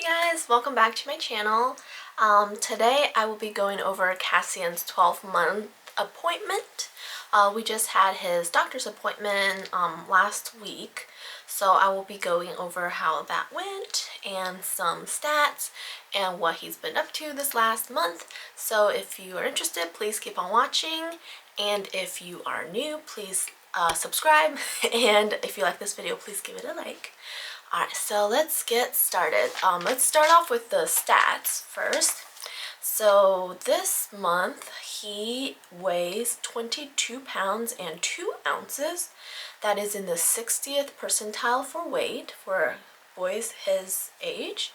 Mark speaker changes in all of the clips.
Speaker 1: guys, welcome back to my channel. Today I will be going over Cassian's 12-month appointment. We just had his doctor's appointment last week, so I will be going over how that went and some stats and what he's been up to this last month. So if you are interested, please keep on watching, and if you are new, please subscribe, and if you like this video, please give it a like. Alright, so let's get started. Let's start off with the stats first. So this month he weighs 22 pounds and 2 ounces. That is in the 60th percentile for weight for boys his age.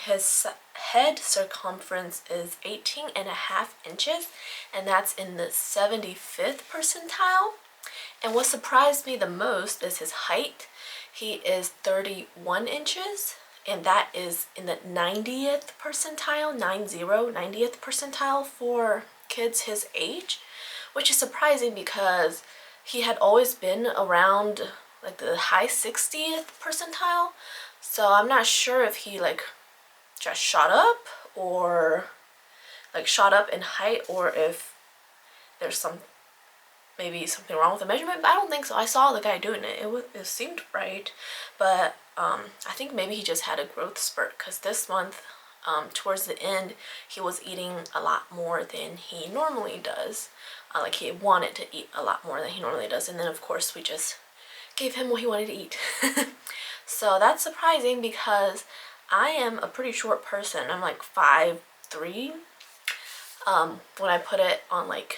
Speaker 1: His head circumference is 18.5 inches, and that's in the 75th percentile. And what surprised me the most is his height. He is 31 inches, and that is in the 90th percentile, 90th percentile for kids his age, which is surprising because he had always been around like the high 60th percentile. So I'm not sure if he like just shot up or like shot up in height, or if there's maybe something wrong with the measurement, but I don't think so. I saw the guy doing it. It seemed right, but I think maybe he just had a growth spurt, because this month towards the end he was eating a lot more than he normally does. Like he wanted to eat a lot more than he normally does, and then of course we just gave him what he wanted to eat. So that's surprising because I am a pretty short person. I'm like 5'3". When I put it on like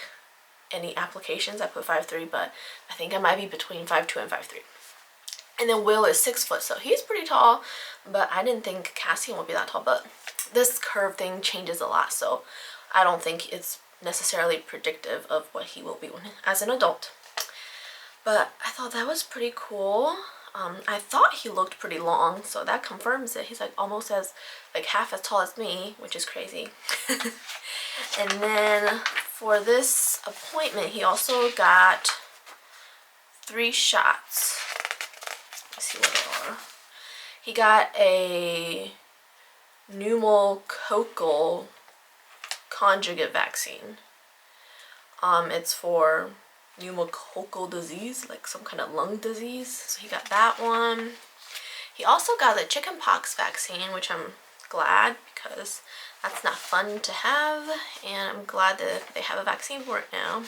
Speaker 1: any applications I put 5'3", but I think I might be between 5'2" and 5'3". And then Will is 6 foot, so he's pretty tall, but I didn't think Cassian would be that tall. But this curve thing changes a lot, so I don't think it's necessarily predictive of what he will be as an adult. But I thought that was pretty cool. I thought he looked pretty long, so that confirms it. He's like almost like half as tall as me, which is crazy. And then for this appointment, he also got 3 shots. Let's see what they are. He got a pneumococcal conjugate vaccine. It's for pneumococcal disease, like some kind of lung disease. So he got that one. He also got the chickenpox vaccine, which I'm glad, because that's not fun to have, and I'm glad that they have a vaccine for it now.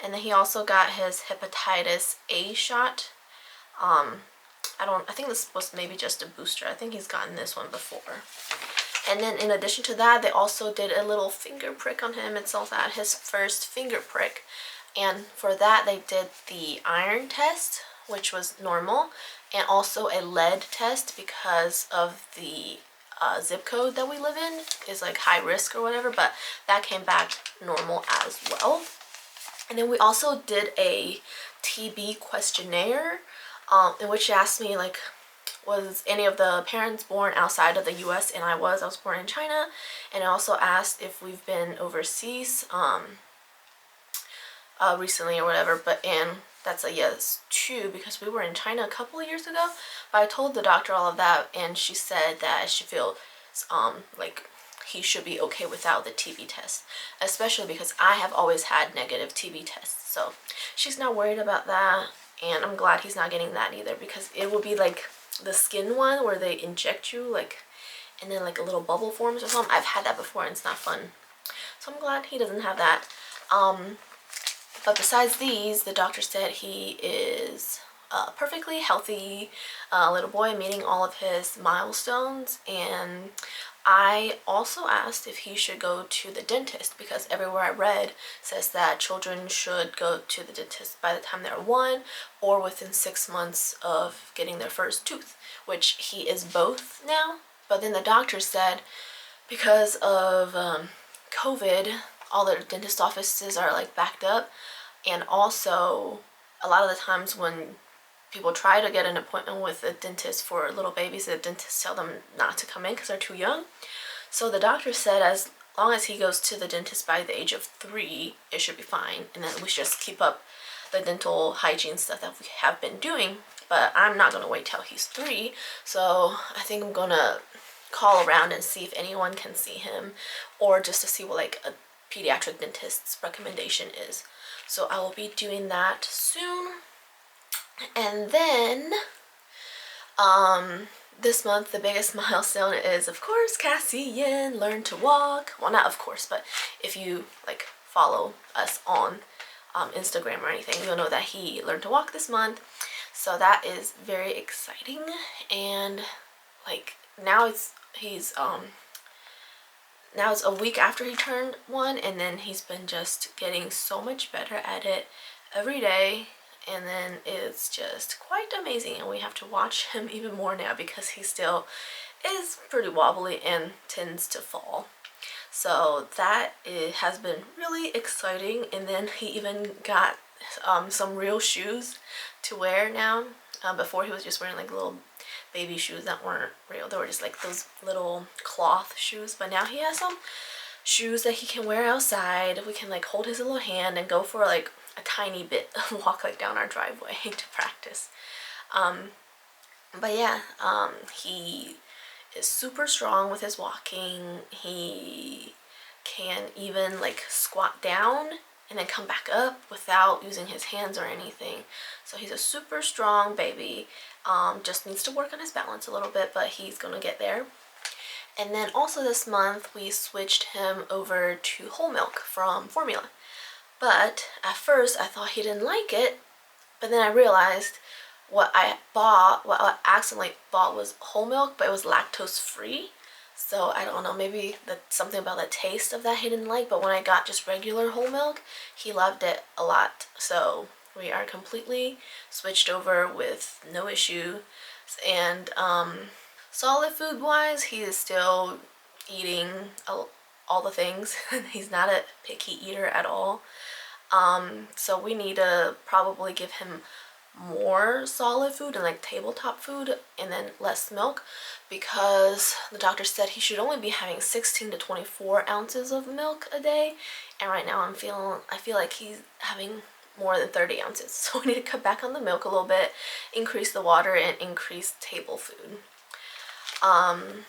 Speaker 1: And then he also got his hepatitis A shot. I think this was maybe just a booster. I think he's gotten this one before. And then in addition to that, they also did a little finger prick on him. It's also at his first finger prick. And for that, they did the iron test, which was normal, and also a lead test because of the zip code that we live in is like high risk or whatever, but that came back normal as well. And then we also did a TB questionnaire in which it asked me like, was any of the parents born outside of the US? And I was born in China. And it also asked if we've been overseas recently or whatever, and that's a yes too, because we were in China a couple of years ago. But I told the doctor all of that, and she said that she feels like he should be okay without the TB test, especially because I have always had negative TB tests. So she's not worried about that, and I'm glad he's not getting that either, because it will be like the skin one where they inject you like, and then like a little bubble forms or something. I've had that before and it's not fun. So I'm glad he doesn't have that. But besides these, the doctor said he is a perfectly healthy little boy, meeting all of his milestones. And I also asked if he should go to the dentist, because everywhere I read says that children should go to the dentist by the time they're 1 or within 6 months of getting their first tooth, which he is both now. But then the doctor said because of COVID, all the dentist offices are like backed up, and also a lot of the times when people try to get an appointment with a dentist for little babies, the dentists tell them not to come in because they're too young. So the doctor said as long as he goes to the dentist by the age of 3, it should be fine, and then we should just keep up the dental hygiene stuff that we have been doing. But I'm not gonna wait till he's 3, so I think I'm gonna call around and see if anyone can see him, or just to see what like a pediatric dentist's recommendation is. So I will be doing that soon. And then this month the biggest milestone is, of course, Cassian learned to walk. Well, not of course, but if you like follow us on Instagram or anything, you'll know that he learned to walk this month. So that is very exciting. And like now it's a week after he turned 1, and then he's been just getting so much better at it every day. And then it's just quite amazing, and we have to watch him even more now because he still is pretty wobbly and tends to fall. So that has been really exciting. And then he even got some real shoes to wear now. Before he was just wearing like little baby shoes that weren't real. They were just like those little cloth shoes. But now he has some shoes that he can wear outside. We can like hold his little hand and go for like a tiny bit of walk like down our driveway to practice. But yeah, he is super strong with his walking. He can even like squat down and then come back up without using his hands or anything. So he's a super strong baby. Just needs to work on his balance a little bit, but he's gonna get there. And then also this month we switched him over to whole milk from formula. But at first I thought he didn't like it, but then I realized what I accidentally bought was whole milk, but it was lactose free. So I don't know, maybe that's something about the taste of that he didn't like, but when I got just regular whole milk, he loved it a lot. So we are completely switched over with no issue. And solid food wise, he is still eating all the things. He's not a picky eater at all. So we need to probably give him more solid food and like tabletop food and then less milk, because the doctor said he should only be having 16 to 24 ounces of milk a day, and right now I feel like he's having more than 30 ounces. So we need to cut back on the milk a little bit, increase the water, and increase table food. And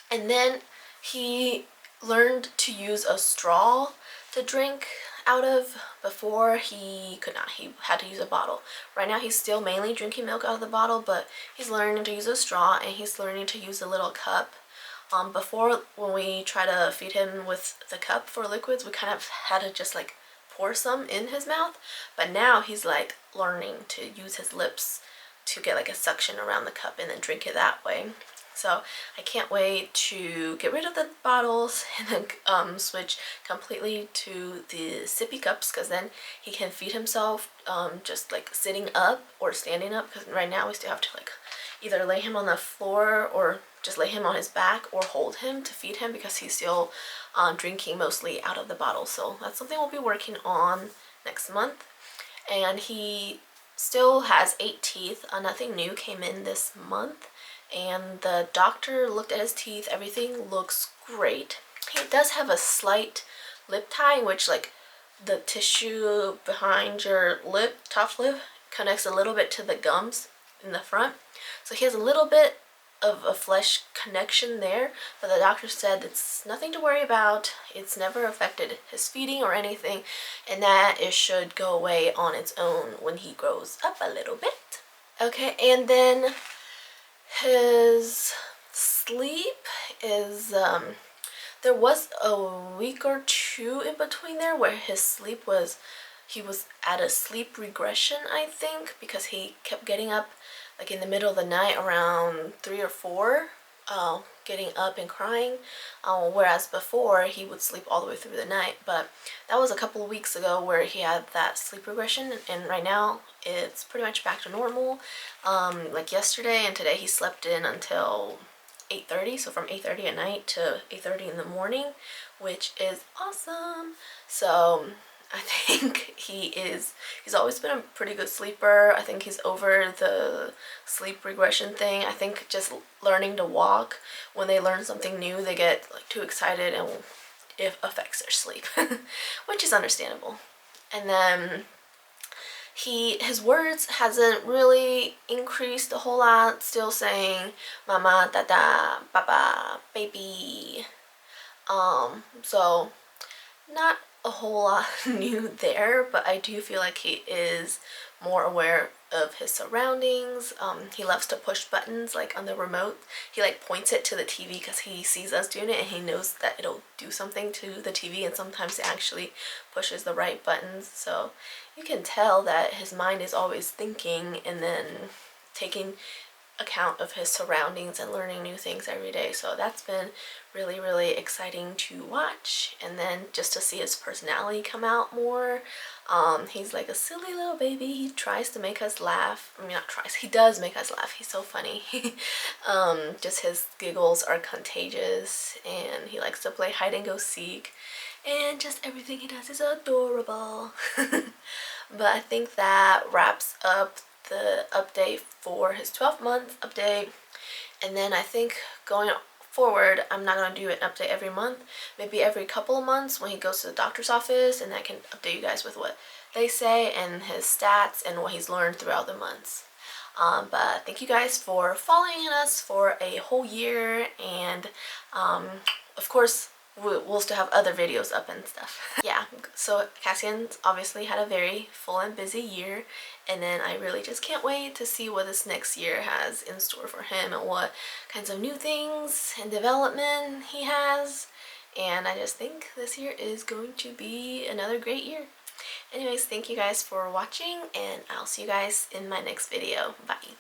Speaker 1: then he learned to use a straw to drink out of. Before he could not, he had to use a bottle. Right now he's still mainly drinking milk out of the bottle, but he's learning to use a straw, and he's learning to use a little cup. Before, when we try to feed him with the cup for liquids, we kind of had to just like pour some in his mouth, but now he's like learning to use his lips to get like a suction around the cup and then drink it that way. So I can't wait to get rid of the bottles and then switch completely to the sippy cups, because then he can feed himself just like sitting up or standing up, because right now we still have to like either lay him on the floor or just lay him on his back or hold him to feed him, because he's still drinking mostly out of the bottle. So that's something we'll be working on next month. And he still has 8 teeth. Nothing new came in this month. And the doctor looked at his teeth. Everything looks great. He does have a slight lip tie, in which like the tissue behind your lip, top lip, connects a little bit to the gums in the front. So he has a little bit of a flesh connection there, but the doctor said it's nothing to worry about. It's never affected his feeding or anything, and that it should go away on its own when he grows up a little bit. Okay, and then his sleep is, there was a week or 2 in between there where his sleep was, he was at a sleep regression, I think, because he kept getting up like in the middle of the night around 3 or 4, getting up and crying, whereas before he would sleep all the way through the night. But that was a couple of weeks ago where he had that sleep regression, and right now it's pretty much back to normal. Like yesterday and today he slept in until 8:30, so from 8:30 at night to 8:30 in the morning, which is awesome. So I think he's always been a pretty good sleeper. I think he's over the sleep regression thing. I think just learning to walk, when they learn something new, they get like too excited and it affects their sleep, which is understandable. And then his words hasn't really increased a whole lot. Still saying mama, dada, baba, baby. So not a whole lot new there, but I do feel like he is more aware of his surroundings. He loves to push buttons like on the remote. He like points it to the TV because he sees us doing it and he knows that it'll do something to the TV, and sometimes it actually pushes the right buttons. So you can tell that his mind is always thinking and then taking account of his surroundings and learning new things every day. So that's been really exciting to watch, and then just to see his personality come out more. He's like a silly little baby. He tries to make us laugh. I mean, not tries, he does make us laugh. He's so funny. Just his giggles are contagious, and he likes to play hide and go seek, and just everything he does is adorable. But I think that wraps up the update for his 12-month update. And then I think going forward, I'm not going to do an update every month. Maybe every couple of months when he goes to the doctor's office, and I can update you guys with what they say and his stats and what he's learned throughout the months. But thank you guys for following us for a whole year, and of course we'll still have other videos up and stuff. Yeah, so Cassian's obviously had a very full and busy year, and then I really just can't wait to see what this next year has in store for him and what kinds of new things and development he has. And I just think this year is going to be another great year. Anyways, thank you guys for watching, and I'll see you guys in my next video. Bye.